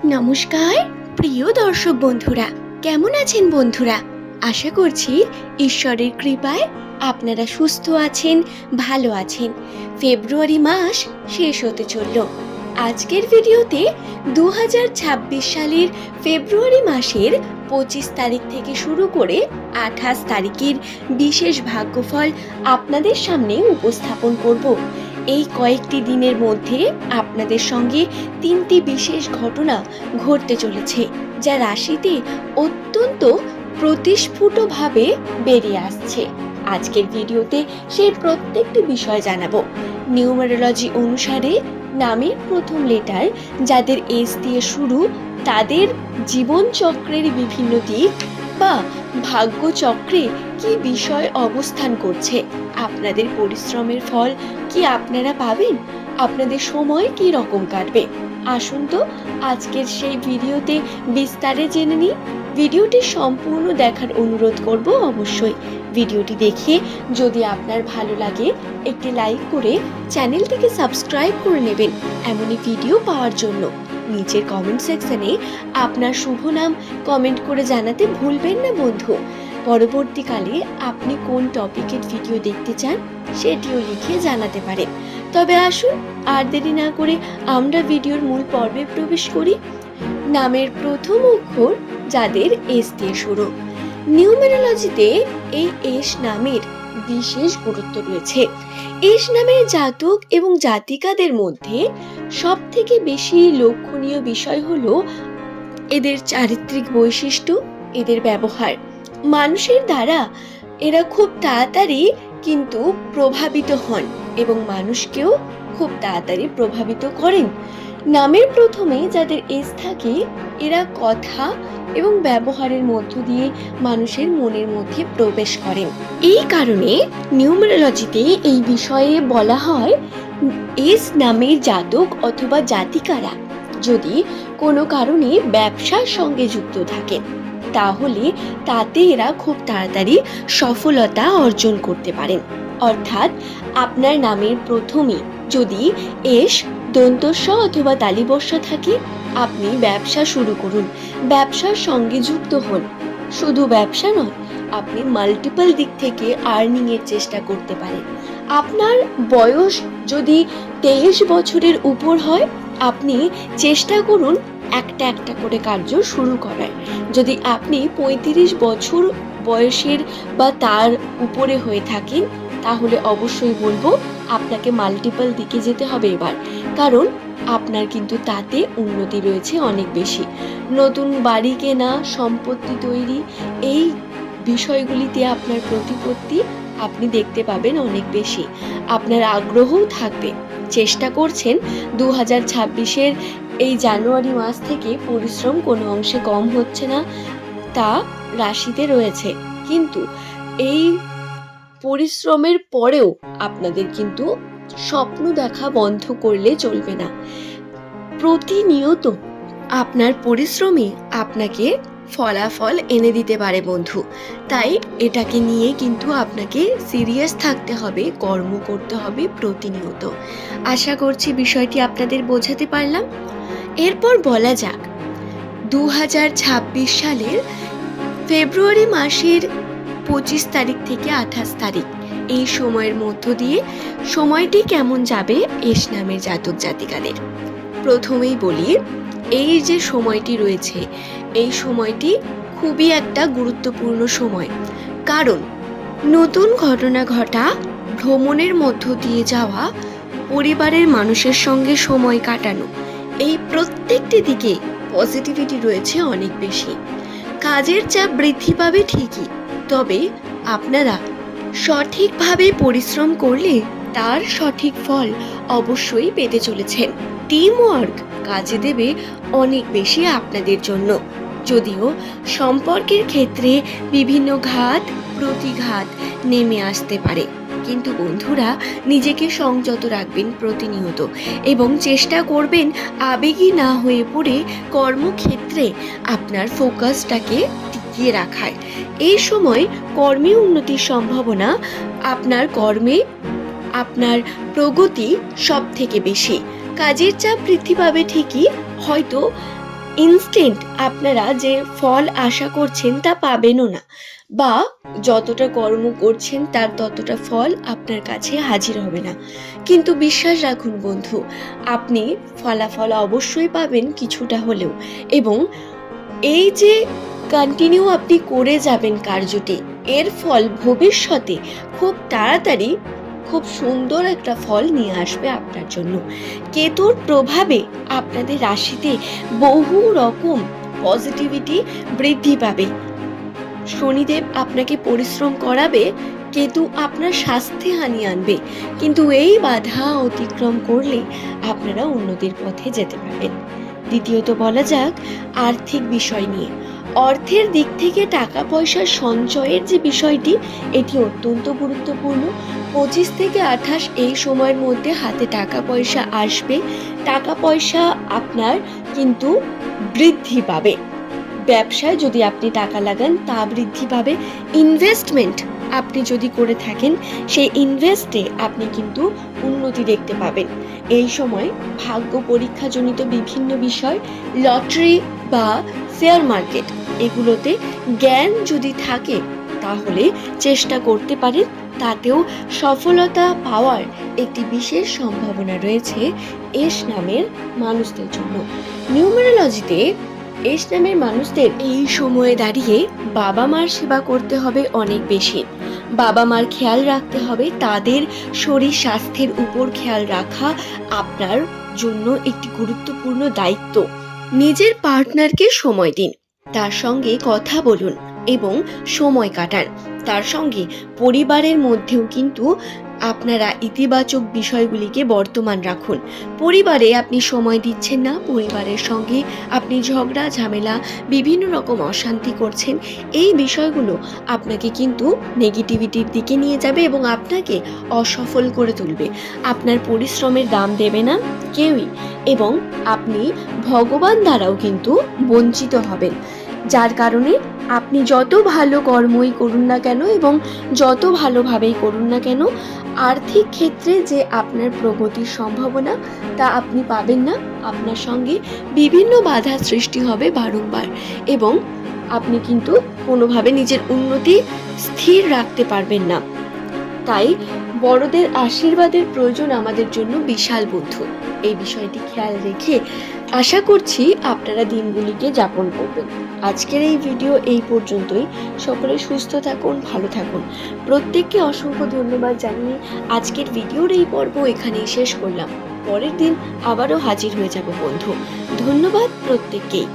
নমস্কার প্রিয় দর্শক বন্ধুরা, কেমন আছেন বন্ধুরা? আশা করছি ঈশ্বরের কৃপায় আপনারা সুস্থ আছেন, ভালো আছেন। ফেব্রুয়ারি মাস শেষ হতে চলল। আজকের ভিডিওতে 2026 সালের ফেব্রুয়ারি মাসের 25 তারিখ থেকে শুরু করে 28 তারিখের বিশেষ ভাগ্যফল আপনাদের সামনে উপস্থাপন করব। এই কয়েকটি দিনের মধ্যে আপনাদের সঙ্গে 3টি বিশেষ ঘটনা ঘটতে চলেছে, যা রাশিতে অত্যন্ত প্রতিস্ফুটভাবে বেরিয়ে আসছে। আজকের ভিডিওতে সেই প্রত্যেকটি বিষয় জানাবো। নিউমারোলজি অনুসারে নামের প্রথম লেটার যাদের এস দিয়ে শুরু, তাদের জীবন চক্রের বিভিন্ন দিক বা ভাগ্য চক্রে কি বিষয় অবস্থান করছে, আপনাদের পরিশ্রমের ফল কি আপনারা পাবেন, আপনাদের সময় কি রকম কাটবে। আসুন তো আজকের সেই ভিডিওতে বিস্তারে জেনে নিই। ভিডিওটি সম্পূর্ণ দেখার অনুরোধ করব। অবশ্যই ভিডিওটি দেখে যদি আপনার ভালো লাগে একটি লাইক করে চ্যানেলটিকে সাবস্ক্রাইব করে নেবেন এমনই ভিডিও পাওয়ার জন্য। নিচের কমেন্ট সেকশনে আপনার শুভ নাম কমেন্ট করে জানাতে ভুলবেন না বন্ধু। পরবর্তীকালে আপনি কোন টপিকের ভিডিও দেখতে চান সেটিও লিখে জানাতে পারেন। তবে আসুন আর দেরি না করে আমরা ভিডিওর মূল পর্বে প্রবেশ করি। নামের প্রথম অক্ষর যাদের এস দিয়ে শুরু। নিউমেরোলজিতে এই এস নামের বিশেষ গুরুত্ব রয়েছে। এস নামের জাতক এবং জাতিকাদের মধ্যে সব থেকে বেশি লক্ষণীয় বিষয় হলো এদের চারিত্রিক বৈশিষ্ট্য, এদের ব্যবহার। মানুষের দ্বারা এরা খুব তাড়াতাড়ি কিন্তু প্রভাবিত হন এবং মানুষকেও খুব তাড়াতাড়ি প্রভাবিত করেন। নামের প্রথমে যাদের এস থাকে, এরা কথা এবং ব্যবহারের মধ্য দিয়ে মানুষের মনের মধ্যে প্রবেশ করেন। এই কারণে নিউমেরোলজিতে এই বিষয়ে বলা হয়, এস নামের জাতক অথবা জাতিকারা যদি কোনো কারণে ব্যবসার সঙ্গে যুক্ত থাকেন, তাহলে তাতে এরা খুব তাড়াতাড়ি সফলতা অর্জন করতে পারেন। অর্থাৎ আপনার নামের প্রথমে যদি এস দন্তস্ব অথবা তালিবস্য থাকে, আপনি ব্যবসা শুরু করুন, ব্যবসার সঙ্গে যুক্ত হন। শুধু ব্যবসা নয়, আপনি মাল্টিপল দিক থেকে আর্নিং এর চেষ্টা করতে পারেন। আপনার বয়স যদি 23 বছরের উপর হয়, আপনি চেষ্টা করুন একটা একটা করে কার্য শুরু করার। যদি আপনি 35 বছর বয়সের বা তার উপরে হয়ে থাকেন, তাহলে অবশ্যই বলবো আপনাকে মাল্টিপল দিকে যেতে হবে এবার, কারণ আপনার কিন্তু তাতে উন্নতি রয়েছে অনেক বেশি। নতুন বাড়ি কেনা, সম্পত্তি তৈরি, এই বিষয়গুলিতে আপনার প্রতিপত্তি আপনি দেখতে পাবেন অনেক বেশি। আপনার আগ্রহও থাকবে। চেষ্টা করছেন 2026-এর এই জানুয়ারি মাস থেকে পরিশ্রম কোনো অংশে কম হচ্ছে না, তা রাশিতে রয়েছে। কিন্তু এই পরিশ্রমের পরেও আপনাদের কিন্তু স্বপ্ন দেখা বন্ধ করলে চলবে না। প্রতিনিয়ত আপনার পরিশ্রমী আপনাকে ফলাফল এনে দিতে পারে বন্ধু। তাই এটাকে নিয়ে কিন্তু আপনাকে সিরিয়াস থাকতে হবে, কর্ম করতে হবে প্রতিনিয়ত। আশা করছি বিষয়টি আপনাদের বোঝাতে পারলাম। এরপর বলা যাক 2026 সালের ফেব্রুয়ারি মাসের 25 তারিখ থেকে 28 তারিখ এই সময়ের মধ্য দিয়ে সময়টি কেমন যাবে এস নামের জাতক জাতিকাদের। প্রথমেই বলি, এই যে সময়টি রয়েছে, এই সময়টি খুবই একটা গুরুত্বপূর্ণ সময়। কারণ নতুন ঘটনা ঘটা, ভ্রমণের মধ্য দিয়ে যাওয়া, পরিবারের মানুষের সঙ্গে সময় কাটানো, এই প্রত্যেকটি দিকে পজিটিভিটি রয়েছে অনেক বেশি। কাজের চাপ বৃদ্ধি পাবে ঠিকই, তবে আপনারা সঠিকভাবে পরিশ্রম করলে তার সঠিক ফল অবশ্যই পেতে চলেছেন। টিম ওয়ার্ক কাজে দেবে অনেক বেশি আপনাদের জন্য। যদিও সম্পর্কের ক্ষেত্রে বিভিন্ন ঘাত প্রতিঘাত নেমে আসতে পারে, কিন্তু বন্ধুরা নিজেকে সংযত রাখবেন প্রতিনিয়ত এবং চেষ্টা করবেন আবেগী না হয়ে পড়ে কর্মক্ষেত্রে আপনার ফোকাসটাকে টিকিয়ে রাখার। এই সময় কর্মে উন্নতির সম্ভাবনা, আপনার কর্মে আপনার প্রগতি সব থেকে বেশি। কাজের চাপ বৃদ্ধি পাবে ঠিকই, হয়তো ইনস্ট্যান্ট আপনারা যে ফল আশা করছেন তা পাবেনও না, বা যতটা কর্ম করছেন তার ততটা ফল আপনার কাছে হাজির হবে না। কিন্তু বিশ্বাস রাখুন বন্ধু, আপনি ফলাফল অবশ্যই পাবেন কিছুটা হলেও। এবং এই যে কন্টিনিউ আপনি করে যাবেন কার্যটি, এর ফল ভবিষ্যতে খুব তাড়াতাড়ি খুব সুন্দর একটা ফল নিয়ে আসবে আপনার জন্য। কেতুর প্রভাবে আপনাদের রাশিতে বহু রকম পজিটিভিটি বৃদ্ধি পাবে। শনিদেব আপনাকে পরিশ্রম করাবে, কেতু আপনার স্বাস্থ্যে হানি আনবে, কিন্তু এই বাধা অতিক্রম করলে আপনারা উন্নতির পথে যেতে পারবেন। দ্বিতীয়ত বলা যাক আর্থিক বিষয় নিয়ে। অর্থের দিক থেকে টাকা পয়সার সঞ্চয়ের যে বিষয়টি, এটি অত্যন্ত গুরুত্বপূর্ণ। 25 থেকে 28 এই সময়ের মধ্যে হাতে টাকা পয়সা আসবে। টাকা পয়সা আপনার কিন্তু বৃদ্ধি পাবে। ব্যবসায় যদি আপনি টাকা লাগান তা বৃদ্ধি পাবে। ইনভেস্টমেন্ট আপনি যদি করে থাকেন, সেই ইনভেস্টে আপনি কিন্তু উন্নতি দেখতে পাবেন। এই সময় ভাগ্য পরীক্ষাজনিত বিভিন্ন বিষয়, লটারি বা শেয়ার মার্কেট, এগুলোতে জ্ঞান যদি থাকে তাহলে চেষ্টা করতে পারেন, তাতেও সফলতা পাওয়ার একটি বিশেষ সম্ভাবনা রয়েছে এস নামের মানুষদের জন্য। নিউমেরোলজিতে এস নামের মানুষদের এই সময়ে দাঁড়িয়ে বাবা মার সেবা করতে হবে অনেক বেশি। বাবা মার খেয়াল রাখতে হবে, তাদের শরীর স্বাস্থ্যের উপর খেয়াল রাখা আপনার জন্য একটি গুরুত্বপূর্ণ দায়িত্ব। নিজের পার্টনারকে সময় দিন, তার সঙ্গে কথা বলুন এবং সময় কাটান। তার সঙ্গে পরিবারের মধ্যেও কিন্তু আপনারা ইতিবাচক বিষয়গুলিকে বর্তমান রাখুন। পরিবারে আপনি সময় দিচ্ছেন না, পরিবারের সঙ্গে আপনি ঝগড়া ঝামেলা বিভিন্ন রকম অশান্তি করছেন, এই বিষয়গুলো আপনাকে কিন্তু নেগেটিভিটির দিকে নিয়ে যাবে এবং আপনাকে অসফল করে তুলবে। আপনার পরিশ্রমের দাম দেবে না কেউই, এবং আপনি ভগবান দ্বারাও কিন্তু বঞ্চিত হবেন। যার কারণে আপনি যত ভালো কর্মই করুন না কেন এবং যত ভালোভাবেই করুন না কেন, আর্থিক ক্ষেত্রে যে আপনার প্রগতির সম্ভাবনা তা আপনি পাবেন না। আপনার সঙ্গে বিভিন্ন বাধার সৃষ্টি হবে বারংবার, এবং আপনি কিন্তু কোনোভাবে নিজের উন্নতি স্থির রাখতে পারবেন না। তাই বড়দের আশীর্বাদের প্রয়োজন আমাদের জন্য বিশাল বন্ধু। এই বিষয়টি খেয়াল রেখে আশা করছি আপনারা দিনগুলিকে যাপন করবেন। আজকের এই ভিডিও এই পর্যন্তই। সকলে সুস্থ থাকুন, ভালো থাকুন। প্রত্যেককে অসংখ্য ধন্যবাদ জানিয়ে আজকের ভিডিওর এই পর্ব এখানেই শেষ করলাম। পরের দিন আবারও হাজির হয়ে যাব বন্ধু। ধন্যবাদ প্রত্যেককেই।